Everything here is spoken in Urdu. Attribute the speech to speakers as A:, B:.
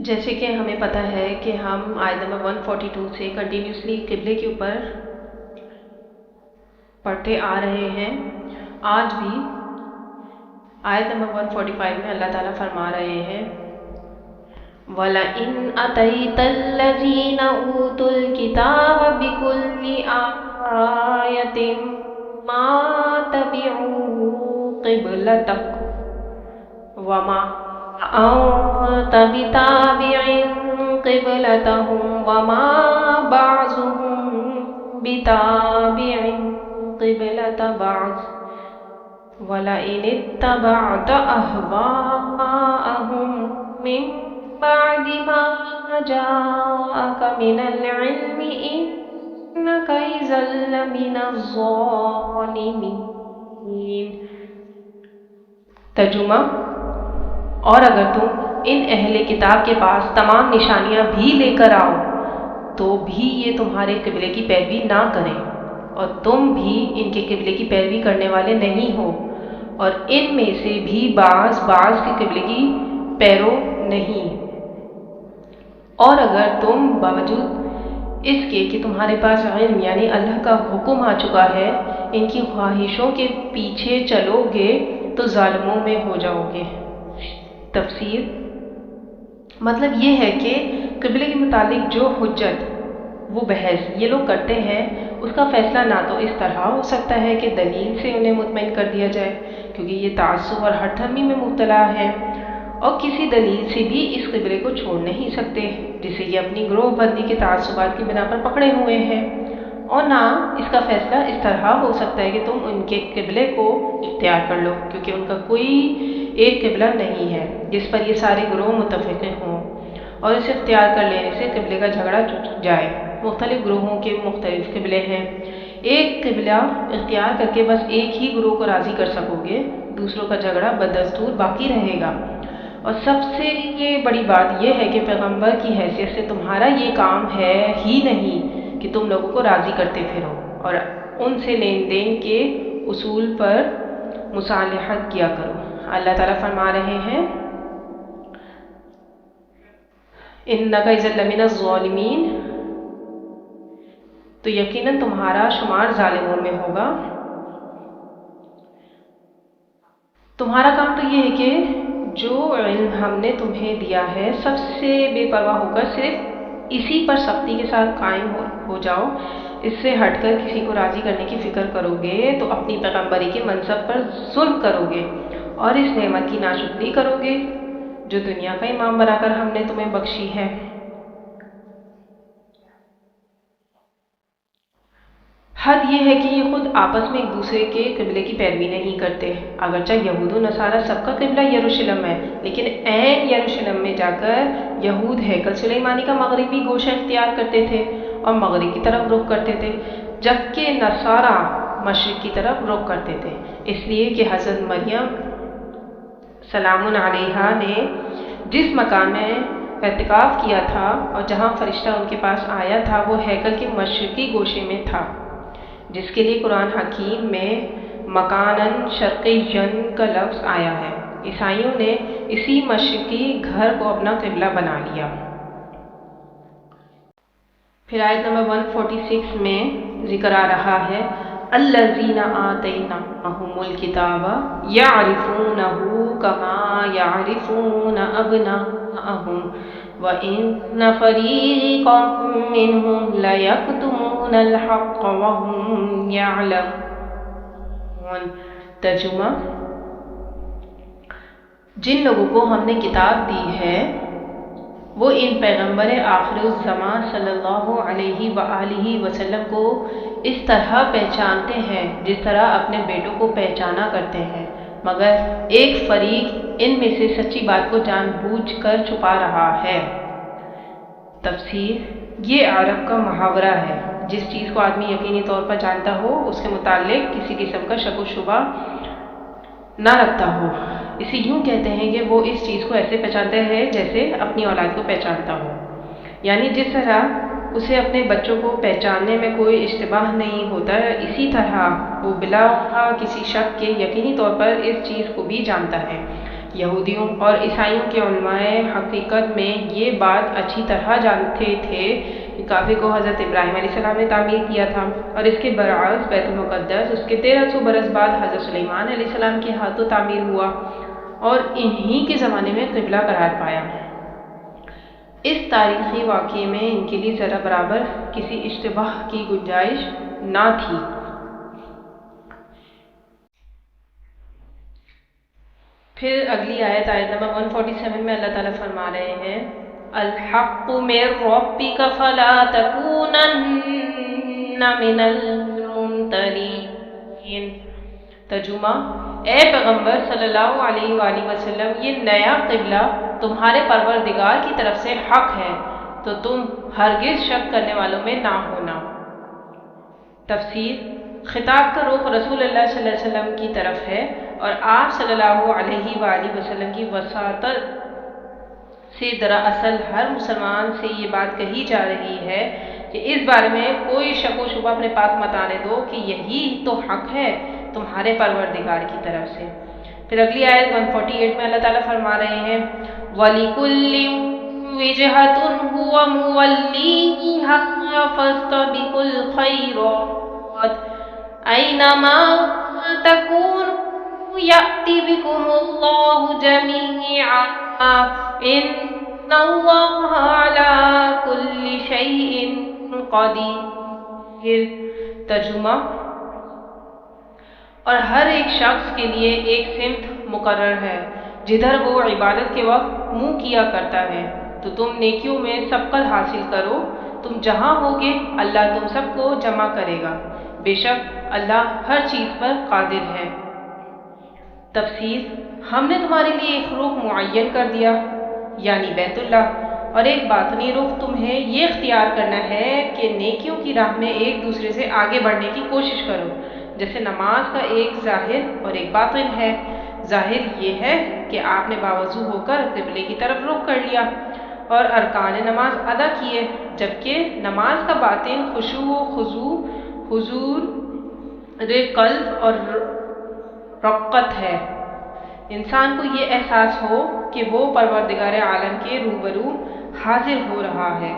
A: جیسے کہ ہمیں پتہ ہے کہ ہم آیت نمبر 142 سے کنٹینیوسلی قبلے کے اوپر پڑھتے آ رہے ہیں. آج بھی آیت نمبر 145 میں اللہ تعالیٰ فرما رہے ہیں وَلَئِنْ أَتَيْتَ الَّذِينَ أُوتُوا الْكِتَابَ بِكُلِّ آيَةٍ مَا تَبِعُوا قِبْلَتَكَ وَمَا أَنْتَ بِتَابِعٍ قِبْلَتَهُمْ وَمَا بَعْضُهُمْ بِتَابِعٍ قِبْلَةَ بَعْضٍ وَلَئِنِ اتَّبَعْتَ أَهْوَاءَهُمْ مِنْ بَعْدِ مَا جَاءَكَ مِنَ الْعِلْمِ إِنَّكَ إِذًا لَّمِنَ الظَّالِمِينَ. ترجمہ: اور اگر تم ان اہل کتاب کے پاس تمام نشانیاں بھی لے کر آؤ تو بھی یہ تمہارے قبلے کی پیروی نہ کریں، اور تم بھی ان کے قبلے کی پیروی کرنے والے نہیں ہو، اور ان میں سے بھی بعض کے قبلے کی پیرو نہیں. اور اگر تم باوجود اس کے کہ تمہارے پاس علم یعنی اللہ کا حکم آ چکا ہے ان کی خواہشوں کے پیچھے چلو گے تو ظالموں میں ہو جاؤ گے. تفسیر: مطلب یہ ہے کہ قبلے کے متعلق جو حجت وہ بحث یہ لوگ کرتے ہیں اس کا فیصلہ نہ تو اس طرح ہو سکتا ہے کہ دلیل سے انہیں مطمئن کر دیا جائے، کیونکہ یہ تعصب اور ہٹ دھرمی میں مبتلا ہے، اور کسی دلیل سے بھی اس قبلے کو چھوڑ نہیں سکتے جسے یہ اپنی گروہ بندی کے تعصبات کی بنا پر پکڑے ہوئے ہیں، اور نہ اس کا فیصلہ اس طرح ہو سکتا ہے کہ تم ان کے قبلے کو اختیار کر لو، کیونکہ ان کا کوئی ایک قبلہ نہیں ہے جس پر یہ سارے گروہ متفق ہوں، اور اسے اختیار کر لینے سے قبلے کا جھگڑا چھٹ جائے. مختلف گروہوں کے مختلف قبلے ہیں. ایک قبلہ اختیار کر کے بس ایک ہی گروہ کو راضی کر سکو گے، دوسروں کا جھگڑا بدستور باقی رہے گا. اور سب سے یہ بڑی بات یہ ہے کہ پیغمبر کی حیثیت سے تمہارا یہ کام ہے ہی نہیں کہ تم لوگوں کو راضی کرتے پھرو اور ان سے لین دین کے اصول پر مصالحت کیا کرو. اللہ تعالیٰ فرما رہے ہیں اِنَّكَ إِذًا لَّمِنَ الظَّالِمِينَ، تو یقیناً تمہارا شمار ظالموں میں ہوگا. تمہارا کام تو یہ ہے کہ جو علم ہم نے تمہیں دیا ہے سب سے بے پرواہ ہو کر صرف اسی پر سختی کے ساتھ قائم ہو جاؤ. اس سے ہٹ کر کسی کو راضی کرنے کی فکر کرو گے تو اپنی پیغمبری کے منصب پر ظلم کرو گے اور اس نعمت کی ناشکری کرو گے جو دنیا کا امام بنا کر ہم نے تمہیں بخشی ہے. حد یہ ہے کہ یہ خود آپس میں ایک دوسرے کے قبلے کی پیروی نہیں کرتے. اگرچہ یہود و نصارہ سب کا قبلہ یروشلم ہے، لیکن عین یروشلم میں جا کر یہود ہیکل سلیمانی کا مغربی گوشہ اختیار کرتے تھے اور مغرب کی طرف رخ کرتے تھے، جبکہ نصارہ مشرق کی طرف رخ کرتے تھے، اس لیے کہ حضرت مریم سلام علیہا نے جس مکان میں اعتکاف کیا تھا اور جہاں فرشتہ ان کے پاس آیا تھا وہ ہیکل کے مشرقی گوشے میں تھا، جس کے لیے قرآن حکیم میں مکاناً شرقیًا کا لفظ آیا ہے. عیسائیوں نے اسی مشرقی گھر کو اپنا قبلہ بنا لیا. پھر آیت نمبر 146 میں ذکر آ رہا ہے الذین آتیناہم الکتاب یعرفونہ کما یعرفون ابناءہم وَإِنَّ فَرِيقًا مِّنْهُمْ لَيَكْتُمُونَ الْحَقَّ وَهُمْ يَعْلَمُونَ. ترجمہ: جن لوگوں کو ہم نے کتاب دی ہے وہ ان پیغمبر آخر الزمان صلی اللہ علیہ وآلہ وسلم کو اس طرح پہچانتے ہیں جس طرح اپنے بیٹوں کو پہچانا کرتے ہیں، مگر ایک فریق ان میں سے سچی بات کو جان بوجھ کر چھپا رہا ہے. تفسیر: یہ عرب کا محاورہ ہے، جس چیز کو آدمی یقینی طور پر جانتا ہو اس کے متعلق کسی قسم کا شک و شبہ نہ رکھتا ہو. اسے یوں کہتے ہیں کہ وہ اس چیز کو ایسے پہچانتا ہے جیسے اپنی اولاد کو پہچانتا ہو، یعنی جس طرح اسے اپنے بچوں کو پہچاننے میں کوئی اشتباہ نہیں ہوتا، اسی طرح وہ بلا کسی شک کے یقینی طور پر اس چیز کو بھی جانتا ہے. یہودیوں اور عیسائیوں کے علماء حقیقت میں یہ بات اچھی طرح جانتے تھے کہ کعبے کو حضرت ابراہیم علیہ السلام نے تعمیر کیا تھا، اور اس کے برعکس بیت المقدس اس کے 1300 برس بعد حضرت سلیمان علیہ السلام کے ہاتھوں تعمیر ہوا اور انہی کے زمانے میں قبلہ قرار پایا۔ اس تاریخی واقعے میں ان کے لیے ذرا برابر کسی اشتباہ کی گنجائش نہ تھی۔ پھر اگلی آیت نمبر 147 میں اللہ تعالیٰ فرما رہے ہیں الحق من ربک فلا تکونن من الممترین۔ ترجمہ: اے پیغمبر صلی اللہ علیہ وآلہ وسلم، یہ نیا قبلہ تمہارے پروردگار کی طرف سے حق ہے، تو تم ہرگز شک کرنے والوں میں نہ ہونا۔ تفسیر: خطاب کا رخ رسول اللہ صلی اللہ علیہ وسلم کی طرف ہے اور آپ صلی اللہ علیہ وآلہ وسلم کی وساطت سے دراصل ہر مسلمان سے یہ بات کہی جا رہی ہے کہ اس بارے میں کوئی شک و شبہ اپنے پاس مت آنے دو کہ یہی تو حق ہے تمہارے پروردگار کی طرف سے۔ پھر اگلی آیت 148 میں اللہ تعالیٰ فرما رہے ہیں وَلِكُلٍّ وِجْهَةٌ هُوَ مُوَلِّيهَا فَاسْتَبِقُوا الْخَيْرَاتِ أَيْنَمَا تَكُونُوا يَأْتِ بِكُمُ اللَّهُ جَمِيعًا إِنَّ اللَّهَ عَلَى كُلِّ شَيْءٍ قَدِيرٌ۔ ترجمہ: اور ہر ایک شخص کے لیے ایک سمت مقرر ہے جدھر وہ عبادت کے وقت منہ کیا کرتا ہے، تو تم نیکیوں میں سبقت حاصل کرو، تم جہاں ہوگے اللہ تم سب کو جمع کرے گا، بے شک اللہ ہر چیز پر قادر ہے۔ تفسیر: ہم نے تمہارے لیے ایک رخ معین کر دیا یعنی بیت اللہ، اور ایک باطنی رخ تمہیں یہ اختیار کرنا ہے کہ نیکیوں کی راہ میں ایک دوسرے سے آگے بڑھنے کی کوشش کرو، جیسے نماز کا ایک ظاہر اور ایک باطن ہے۔ ظاہر یہ ہے کہ آپ نے باوضو ہو کر قبلے کی طرف رخ کر لیا اور ارکان نماز ادا کیے، جبکہ نماز کا باطن خشوع و خضوع، حضور قلب اور رقت ہے۔ انسان کو یہ احساس ہو کہ وہ پروردگار عالم کے روبرو حاضر ہو رہا ہے۔